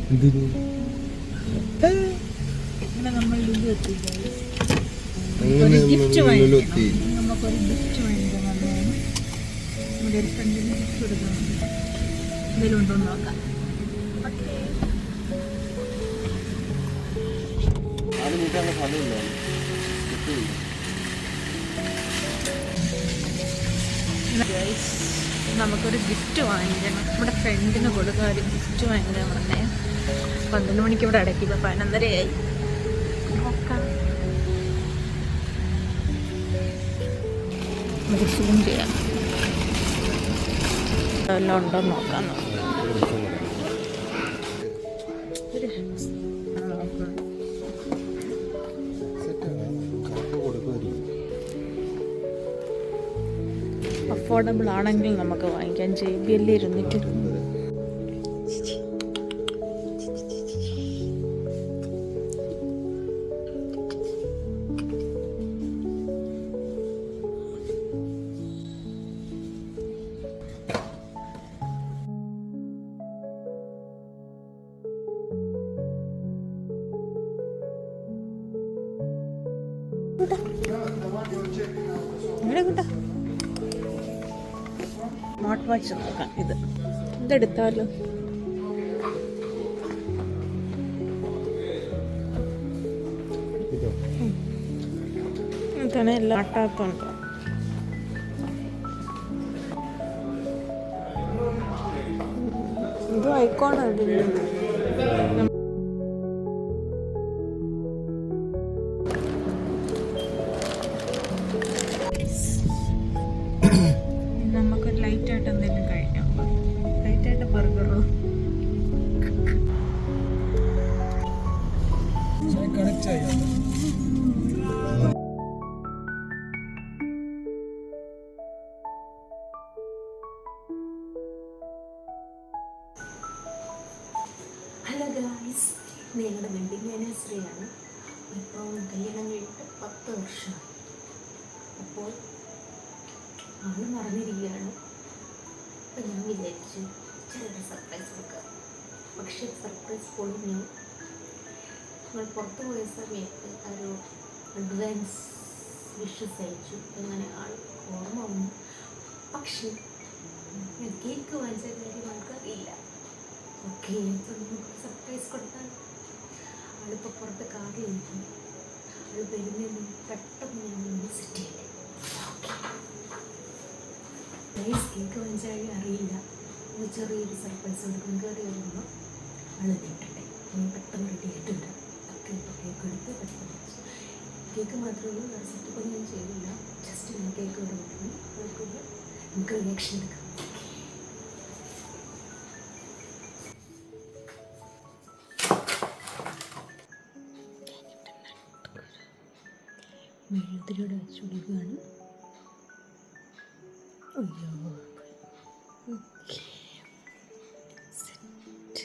ഇങ്ങനെ നമ്മൾ ഗിഫ്റ്റ് വാങ്ങിക്കണം. നമുക്കൊരു ഗിഫ്റ്റ് വാങ്ങിക്കണം. നമ്മുടെ ഒരു ഫ്രണ്ടിന് ഗിഫ്റ്റ് കൊടുക്കുന്നുണ്ട്. എന്തെങ്കിലും ഉണ്ടോ എന്ന് നോക്കാം. നമുക്കൊരു ഗിഫ്റ്റ് വാങ്ങിക്കണം. നമ്മുടെ ഫ്രണ്ടിന് കൊടുക്കാൻ ഒരു ഗിഫ്റ്റ് വാങ്ങിക്കാൻ പറഞ്ഞേ. 12 മണിക്ക് ഇവിടെ അടയ്ക്കും. ഇപ്പം 11:30 നോക്കാം. നമുക്ക് സൂം ചെയ്യാം. എല്ലാം ഉണ്ടോ നോക്കാം. അഫോർഡബിൾ ആണെങ്കിൽ നമുക്ക് വാങ്ങിക്കാൻ. JBL 200. സ്മാർട്ട് വാച്ച് നോക്കാം. ഇതെടുത്താലോ? ഇതാണ് എല്ലാം ആട്ടാത്തുണ്ട്. ഇത് ഐക്കോണാണ്. നമുക്കൊരു ലൈറ്റായിട്ട് എന്തെങ്കിലും കഴിക്കാം. ലൈറ്റായിട്ട് ബർഗറോ ഹലോ ഗായ്സ്, ഞങ്ങളുടെ വെഡിങ് ആനിവേഴ്സറിയാണ്. ഇപ്പം കല്യാണം കഴിഞ്ഞിട്ട് 10 വർഷമായി. അപ്പോൾ ആള് മറന്നിരിക്കുകയാണ്. അപ്പം ഞാൻ വിചാരിച്ചു ചെറിയൊരു സർപ്രൈസ് കൊടുക്കാം. പക്ഷേ സർപ്രൈസ് പൊളിഞ്ഞു. നമ്മൾ പുറത്തു പോയ സമയത്ത് ഒരു അഡ്വാൻസ് വിഷസ് അയച്ചു. അങ്ങനെ ആൾ ഓർമ്മ വന്നു. പക്ഷേ കേക്ക് വാങ്ങിച്ച കാര്യം ആൾക്കറിയില്ല. ഓക്കെ, നമുക്ക് സർപ്രൈസ് കൊടുത്താൽ. ആളിപ്പോൾ പുറത്ത് കാറിലിരിക്കും. ആൾ വരുന്നതിന് പെട്ടെന്ന് ഞാൻ സെറ്റ് ചെയ്യട്ടെ. കേക്ക് വാങ്ങിച്ചാൽ അറിയില്ല. ഒരു ചെറിയൊരു സർപ്രൈസ് കൊടുക്കും. കയറി വരുമ്പോൾ ആൾ നീട്ടട്ടെ. ഞാൻ പെട്ടെന്ന് റെഡി ആയിട്ടുണ്ട്. കേക്ക് എടുത്ത് പെട്ടെന്ന് വെച്ചു. കേക്ക് മാത്രമേ ഉള്ളൂ. വേറെ സെറ്റപ്പൊന്നും ഞാൻ ചെയ്തില്ല. ജസ്റ്റ് ഞാൻ കേക്ക് ഇവിടെ വിട്ടു. നമുക്ക് റിയാക്ഷൻ എടുക്കാം. മെഴുകുതിരിയോടെ വെച്ച് കൊടുക്കുകയാണ്. അയ്യോ, ഓക്കെ, സെറ്റ്.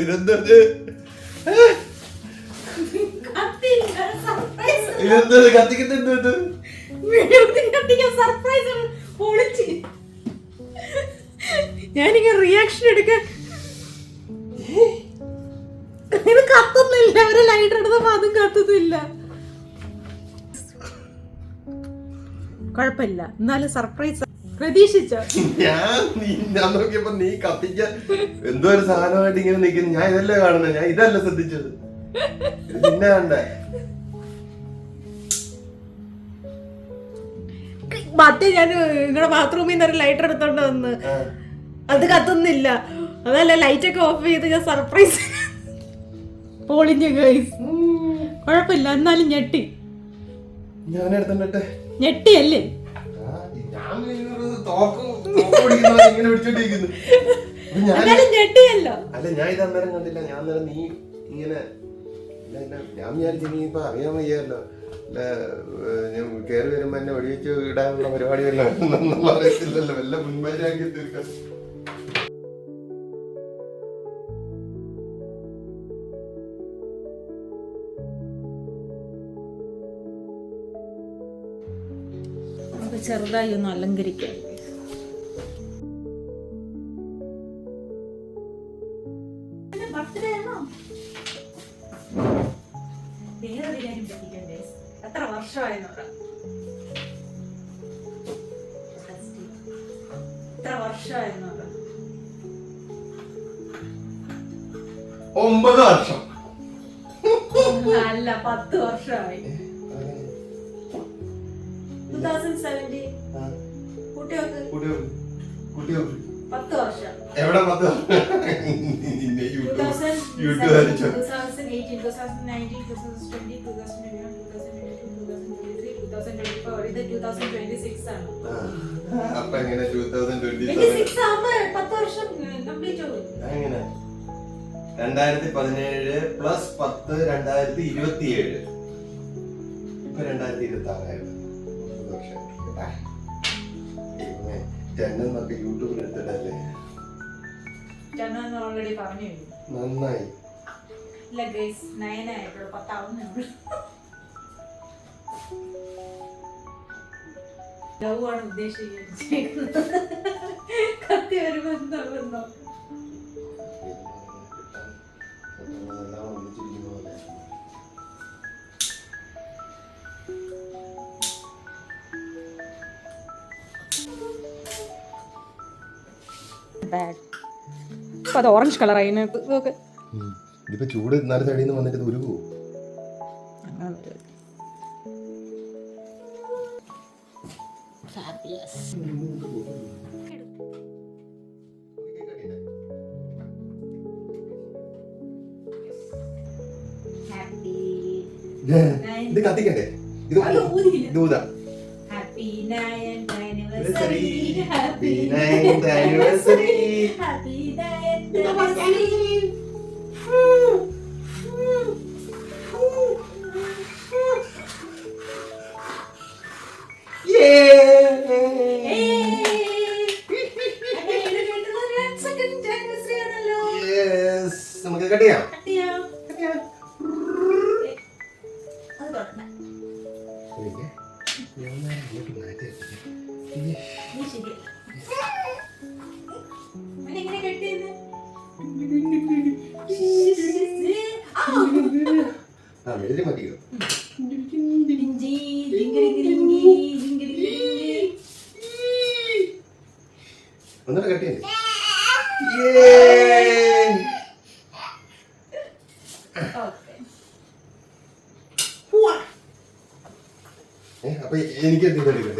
ഇതെന്തത്? ഇതെന്തത് കത്തിക്കുന്നത്? ഞാനിങ്ങനെ റിയാക്ഷൻ എടുക്കാൻ. ഇത് കത്തുന്നില്ല. അവരെ ലൈറ്റ് എടുത്തപ്പോ അതും കത്തുന്നില്ല. കുഴപ്പമില്ല, എന്നാലും സർപ്രൈസ് പ്രതീക്ഷിച്ചോ? ഞാൻ നോക്കിയപ്പോ നീ കത്തിക്ക എന്തോ ഒരു സാധനമായിട്ട് ഇങ്ങനെ നിൽക്കുന്നു. ഞാൻ ഇതല്ലേ കാണുന്നത്, ഞാൻ ഇതല്ല ശ്രദ്ധിച്ചത്. പിന്നെ കണ്ടേ മറ്റേ ഞാൻ നിങ്ങളുടെ ബാത്റൂമിൽ നിന്ന് ഒരു ലൈറ്റർ എടുത്തോണ്ട് വന്ന് അത് കത്തുന്നില്ല. അതല്ല, ലൈറ്റ് ഒക്കെ ഓഫ് ചെയ്ത് ഞാൻ സർപ്രൈസ് പൊളിഞ്ഞു. ഗൈസ് കുഴപ്പമില്ല, എന്നാലും ഞെട്ടി. ഞെട്ടിയല്ലേ? ഞെട്ടിയല്ലോ. അല്ല, ഞാൻ ഇത് അന്നേരം കണ്ടില്ല. ഞാൻ അന്നേരം നീ ഇങ്ങനെ ഞാൻ വിചാരിച്ചു നീ ഇപ്പൊ അറിയാൻ വയ്യല്ലോ. കയറി വരുമ്പോ എന്നെ വെടിവെച്ച് ഇടാനുള്ള പരിപാടി വല്ലതും അറിയത്തില്ലല്ലോ. വല്ല മുൻപേരാക്കി തീർക്കാം. ചെറുതായി ഒന്ന് അലങ്കരിക്കാം. വേറൊരു കാര്യം പറ്റിക്കണ്ടേ, എത്ര വർഷമായെന്ന് പറ. എത്ര വർഷമായെന്ന് പറ. 9 വർഷം. അല്ല 10 വർഷമായി. 2017 കുട്ടികൾക്ക് 10 വർഷം. എവിടെ 10? 2017, 2018, 2019, 2020, 2021, 2022, 2023, 2024. ഇത് 2026 ആണ്. അപ്പൊ എങ്ങനെ 2027? 26 ആവുമ്പോ 10 വർഷം കംപ്ലീറ്റ് ആവും. എങ്ങനെ 2017 പ്ലസ് 10 2027. ഇപ്പൊ 2026 ജനന്നൊക്കെ യൂട്യൂബിൽ എടുത്തിട്ടല്ലേ. ഓൾറെഡി പറഞ്ഞു നന്നായി. ഇല്ല ഗൈസ് 9 ആയിട്ടുള്ളൂ, 10 ആവുന്നേ ഉള്ളൂ. ലവ് ആണ് ഉദ്ദേശിക്കുന്നത്. കത്തി വരുമ്പോ എന്താ ബന്ധം? അത് ഓറഞ്ച് കളർ അതിനകത്ത് ഇതിപ്പോ ചൂട് 4 സൈഡിൽ നിന്ന് വന്നിട്ട് ഉരുകൂ. ഇത് കത്തിക്കണ്ടേ? ഇത് ഊതാ. Happy 9th anniversary. Happy 9th anniversary. Happy 9th anniversary. നമുക്ക് കട്ടിയാ മതിയോ? ഒന്നുകൂടെ കട്ടിയല്ലേ? അപ്പൊ എനിക്ക് എന്തെങ്കിലും